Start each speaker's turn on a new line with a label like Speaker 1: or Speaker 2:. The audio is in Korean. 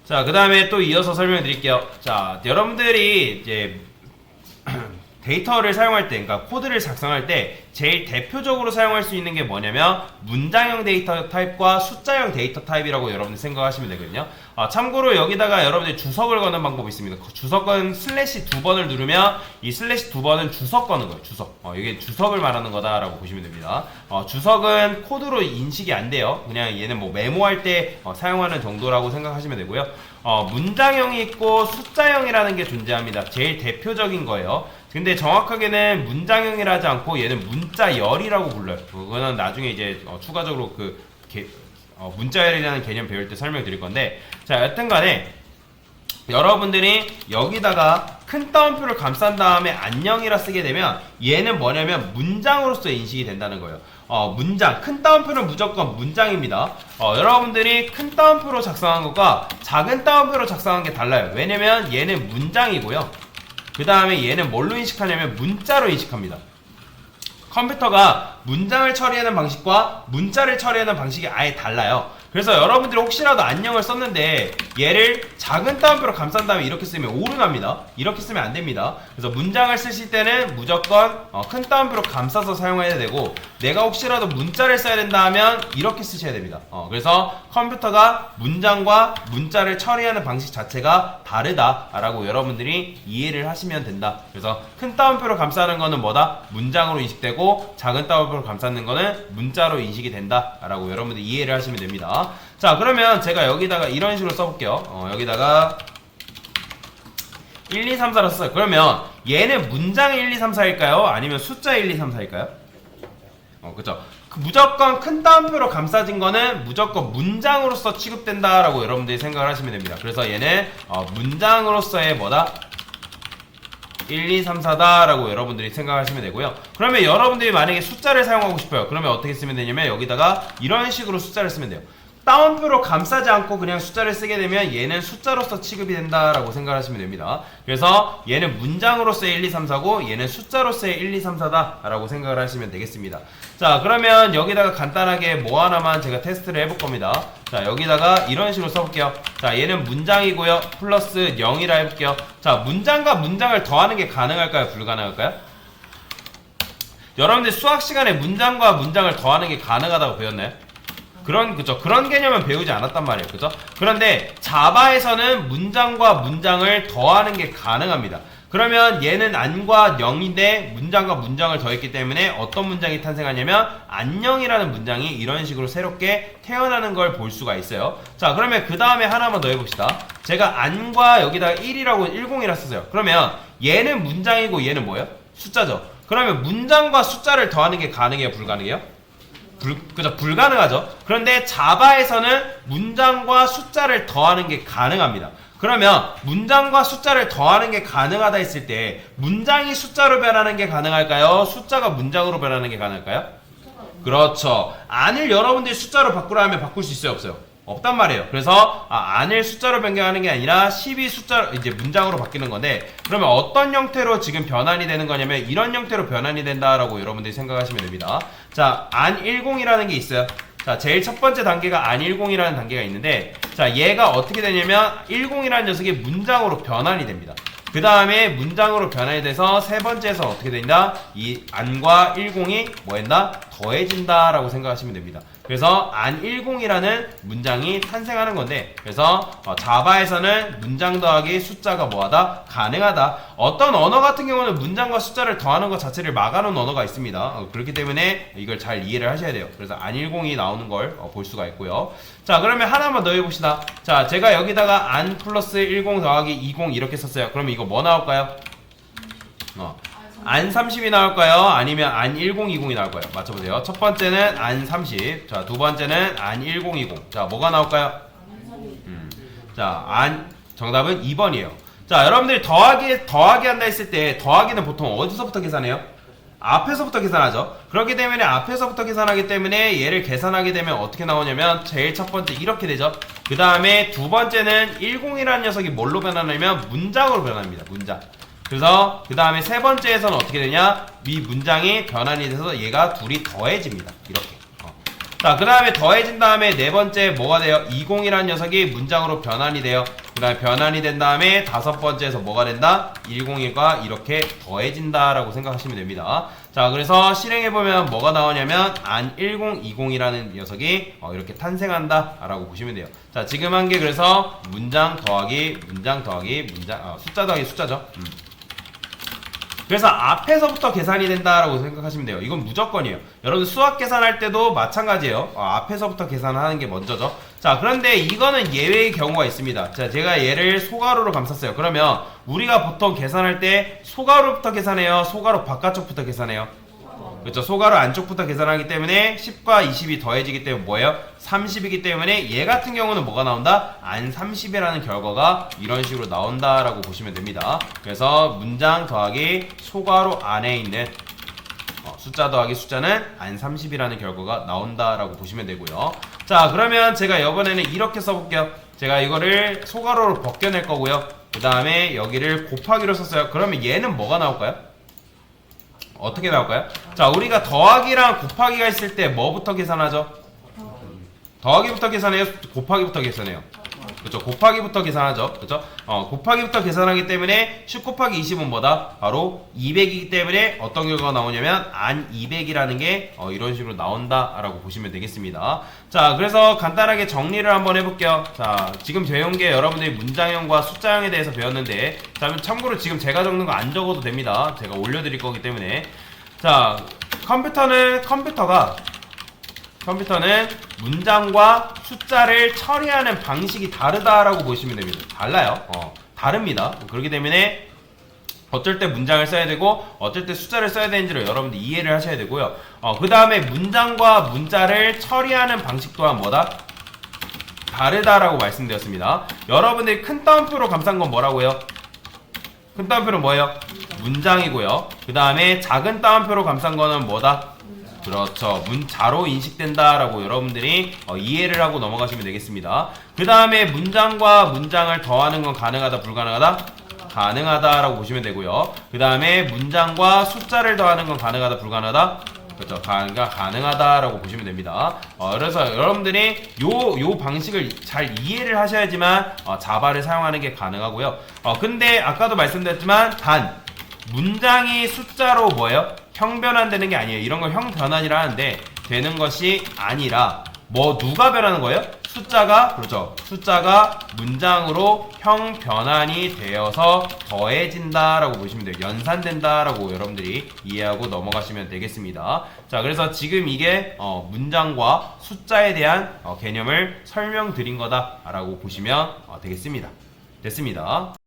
Speaker 1: 자, 그 다음에 또 이어서 설명해 드릴게요. 자, 여러분들이 이제 데이터를 사용할 때, 그러니까 코드를 작성할 때 제일 대표적으로 사용할 수 있는 게 뭐냐면 문장형 데이터 타입과 숫자형 데이터 타입이라고 여러분들 생각하시면 되거든요. 참고로 여기다가 여러분들 주석을 거는 방법이 있습니다. 그 주석은 슬래시 2번을 누르면 이 슬래시 2번은 주석 거는 거예요. 주석. 이게 주석을 말하는 거다라고 보시면 됩니다. 주석은 코드로 인식이 안 돼요. 그냥 얘는 뭐 메모할 때 사용하는 정도라고 생각하시면 되고요. 문장형이 있고 숫자형이라는 게 존재합니다. 제일 대표적인 거예요. 근데 정확하게는 문장형이라 하지 않고 얘는 문자열이라고 불러요. 그거는 나중에 이제 추가적으로 문자열이라는 개념 배울 때 설명드릴 건데, 자, 여튼 간에 여러분들이 여기다가 큰 따옴표를 감싼 다음에 안녕이라 쓰게 되면 얘는 뭐냐면 문장으로서 인식이 된다는 거예요. 문장, 큰 따옴표는 무조건 문장입니다. 여러분들이 큰 따옴표로 작성한 것과 작은 따옴표로 작성한 게 달라요. 왜냐면 얘는 문장이고요. 그 다음에 얘는 뭘로 인식하냐면 문자로 인식합니다. 컴퓨터가 문장을 처리하는 방식과 문자를 처리하는 방식이 아예 달라요. 그래서 여러분들이 혹시라도 안녕을 썼는데 얘를 작은 따옴표로 감싼 다음에 이렇게 쓰면 오류납니다. 이렇게 쓰면 안 됩니다. 그래서 문장을 쓰실 때는 무조건 큰 따옴표로 감싸서 사용해야 되고, 내가 혹시라도 문자를 써야 된다 하면 이렇게 쓰셔야 됩니다. 그래서 컴퓨터가 문장과 문자를 처리하는 방식 자체가 다르다라고 여러분들이 이해를 하시면 된다. 그래서 큰 따옴표로 감싸는 거는 뭐다? 문장으로 인식되고, 작은 따옴표로 감싸는 거는 문자로 인식이 된다라고 여러분들이 이해를 하시면 됩니다. 자, 그러면 제가 여기다가 이런 식으로 써볼게요. 여기다가 1, 2, 3, 4로 써요. 그러면 얘는 문장 1, 2, 3, 4일까요? 아니면 숫자 1, 2, 3, 4일까요? 그쵸. 무조건 큰 따옴표로 감싸진 거는 무조건 문장으로서 취급된다라고 여러분들이 생각을 하시면 됩니다. 그래서 얘는 문장으로서의 뭐다? 1, 2, 3, 4다 라고 여러분들이 생각하시면 되고요. 그러면 여러분들이 만약에 숫자를 사용하고 싶어요. 그러면 어떻게 쓰면 되냐면 여기다가 이런 식으로 숫자를 쓰면 돼요. 따옴표로 감싸지 않고 그냥 숫자를 쓰게 되면 얘는 숫자로서 취급이 된다라고 생각하시면 됩니다. 그래서 얘는 문장으로서의 1, 2, 3, 4고 얘는 숫자로서의 1, 2, 3, 4다 라고 생각을 하시면 되겠습니다. 자, 그러면 여기다가 간단하게 뭐 하나만 제가 테스트를 해볼 겁니다. 자, 여기다가 이런 식으로 써볼게요. 자, 얘는 문장이고요. 플러스 0이라 해볼게요. 자, 문장과 문장을 더하는 게 가능할까요? 불가능할까요? 여러분들 수학 시간에 문장과 문장을 더하는 게 가능하다고 배웠나요? 그런 개념은 배우지 않았단 말이에요. 그죠? 그런데 자바에서는 문장과 문장을 더하는 게 가능합니다. 그러면 얘는 안과 0인데 문장과 문장을 더했기 때문에 어떤 문장이 탄생하냐면 안녕이라는 문장이 이런 식으로 새롭게 태어나는 걸 볼 수가 있어요. 자, 그러면 그 다음에 하나만 더 해봅시다. 제가 안과 여기다가 1이라고 10이라 쓰세요. 그러면 얘는 문장이고 얘는 뭐예요? 숫자죠. 그러면 문장과 숫자를 더하는 게 가능해요? 불가능해요? 그죠? 불가능하죠. 그런데 자바에서는 문장과 숫자를 더하는 게 가능합니다. 그러면 문장과 숫자를 더하는 게 가능하다 했을 때 문장이 숫자로 변하는 게 가능할까요? 숫자가 문장으로 변하는 게 가능할까요? 그렇죠. 안을 여러분들이 숫자로 바꾸라 면 바꿀 수 있어요? 없어요? 없단 말이에요. 그래서 안을 숫자로 변경하는 게 아니라 10이 숫자로 이제 문장으로 바뀌는 건데, 그러면 어떤 형태로 지금 변환이 되는 거냐면 이런 형태로 변환이 된다라고 여러분들이 생각하시면 됩니다. 자, 안10이라는 게 있어요. 자, 제일 첫 번째 단계가 안10이라는 단계가 있는데, 자, 얘가 어떻게 되냐면 10이라는 녀석이 문장으로 변환이 됩니다. 그 다음에 문장으로 변환이 돼서 세 번째에서 어떻게 된다? 이 안과 10이 뭐 했나? 더해진다 라고 생각하시면 됩니다. 그래서 안10이라는 문장이 탄생하는 건데, 그래서 자바에서는 문장 더하기 숫자가 뭐하다? 가능하다. 어떤 언어 같은 경우는 문장과 숫자를 더하는 것 자체를 막아놓은 언어가 있습니다. 그렇기 때문에 이걸 잘 이해를 하셔야 돼요. 그래서 안10이 나오는 걸 볼 수가 있고요. 자, 그러면 하나만 더 해봅시다. 자, 제가 여기다가 안 플러스 10 더하기 20 이렇게 썼어요. 그러면 이거 뭐 나올까요? 안 30이 나올까요? 아니면 안 1020이 나올까요? 맞춰보세요. 첫 번째는 안 30. 자, 두 번째는 안 1020. 자, 뭐가 나올까요? 자, 정답은 2번이에요. 자, 여러분들이 더하기 한다 했을 때 더하기는 보통 어디서부터 계산해요? 앞에서부터 계산하죠. 그렇기 때문에 앞에서부터 계산하기 때문에 얘를 계산하게 되면 어떻게 나오냐면 제일 첫 번째 이렇게 되죠. 그 다음에 두 번째는 10이라는 녀석이 뭘로 변하냐면 문장으로 변합니다. 문장. 그래서 그 다음에 세 번째에서는 어떻게 되냐? 이 문장이 변환이 돼서 얘가 둘이 더해집니다. 이렇게. 자, 그 다음에 더해진 다음에 네 번째 뭐가 돼요? 20이라는 녀석이 문장으로 변환이 돼요. 그 다음에 변환이 된 다음에 다섯 번째에서 뭐가 된다? 101과 이렇게 더해진다라고 생각하시면 됩니다. 자, 그래서 실행해보면 뭐가 나오냐면 안 1020이라는 녀석이 이렇게 탄생한다 라고 보시면 돼요. 자, 지금 한 게 그래서 문장 더하기 문장 더하기 문장 숫자 더하기 숫자죠. 그래서 앞에서부터 계산이 된다라고 생각하시면 돼요. 이건 무조건이에요. 여러분 수학 계산할 때도 마찬가지예요. 앞에서부터 계산하는 게 먼저죠. 자, 그런데 이거는 예외의 경우가 있습니다. 자, 제가 얘를 소가로로 감쌌어요. 그러면 우리가 보통 계산할 때 소가로부터 계산해요? 소가로 바깥쪽부터 계산해요? 그렇죠. 소가로 안쪽부터 계산하기 때문에 10과 20이 더해지기 때문에 뭐예요? 30이기 때문에 얘 같은 경우는 뭐가 나온다? 안 30이라는 결과가 이런 식으로 나온다라고 보시면 됩니다. 그래서 문장 더하기 소가로 안에 있는 숫자 더하기 숫자는 안 30이라는 결과가 나온다라고 보시면 되고요. 자, 그러면 제가 이번에는 이렇게 써볼게요. 제가 이거를 소가로로 벗겨낼 거고요. 그 다음에 여기를 곱하기로 썼어요. 그러면 얘는 뭐가 나올까요? 어떻게 나올까요? 자, 우리가 더하기랑 곱하기가 있을 때 뭐부터 계산하죠? 더하기부터 계산해요? 곱하기부터 계산해요? 그렇죠. 곱하기부터 계산하죠. 그렇죠. 곱하기부터 계산하기 때문에 10 곱하기 20은 뭐다? 바로 200이기 때문에 어떤 결과가 나오냐면 안 200이라는 게 이런 식으로 나온다라고 보시면 되겠습니다. 자, 그래서 간단하게 정리를 한번 해볼게요. 자, 지금 배운 게 여러분들이 문장형과 숫자형에 대해서 배웠는데, 자, 참고로 지금 제가 적는 거 안 적어도 됩니다. 제가 올려드릴 거기 때문에. 자, 컴퓨터는 문장과 숫자를 처리하는 방식이 다르다라고 보시면 됩니다. 달라요. 다릅니다. 그렇기 때문에 어쩔 때 문장을 써야 되고 어쩔 때 숫자를 써야 되는지를 여러분들 이해를 하셔야 되고요. 그 다음에 문장과 문자를 처리하는 방식 또한 뭐다? 다르다라고 말씀드렸습니다. 여러분들이 큰 따옴표로 감싼 건 뭐라고요? 큰 따옴표는 뭐예요? 문장이고요. 그 다음에 작은 따옴표로 감싼 거는 뭐다? 그렇죠. 문자로 인식된다라고 여러분들이 이해를 하고 넘어가시면 되겠습니다. 그 다음에 문장과 문장을 더하는 건 가능하다, 불가능하다? 가능하다라고 보시면 되고요. 그 다음에 문장과 숫자를 더하는 건 가능하다, 불가능하다? 그렇죠. 가능하다라고 보시면 됩니다. 그래서 여러분들이 요 방식을 잘 이해를 하셔야지만 자바를 사용하는 게 가능하고요. 근데 아까도 말씀드렸지만 문장이 숫자로 뭐예요? 형 변환되는 게 아니에요. 이런 걸 형 변환이라 하는데 되는 것이 아니라 누가 변하는 거예요? 숫자가, 그렇죠. 숫자가 문장으로 형 변환이 되어서 더해진다라고 보시면 돼요. 연산된다라고 여러분들이 이해하고 넘어가시면 되겠습니다. 자, 그래서 지금 이게 문장과 숫자에 대한 개념을 설명드린 거다라고 보시면 되겠습니다. 됐습니다.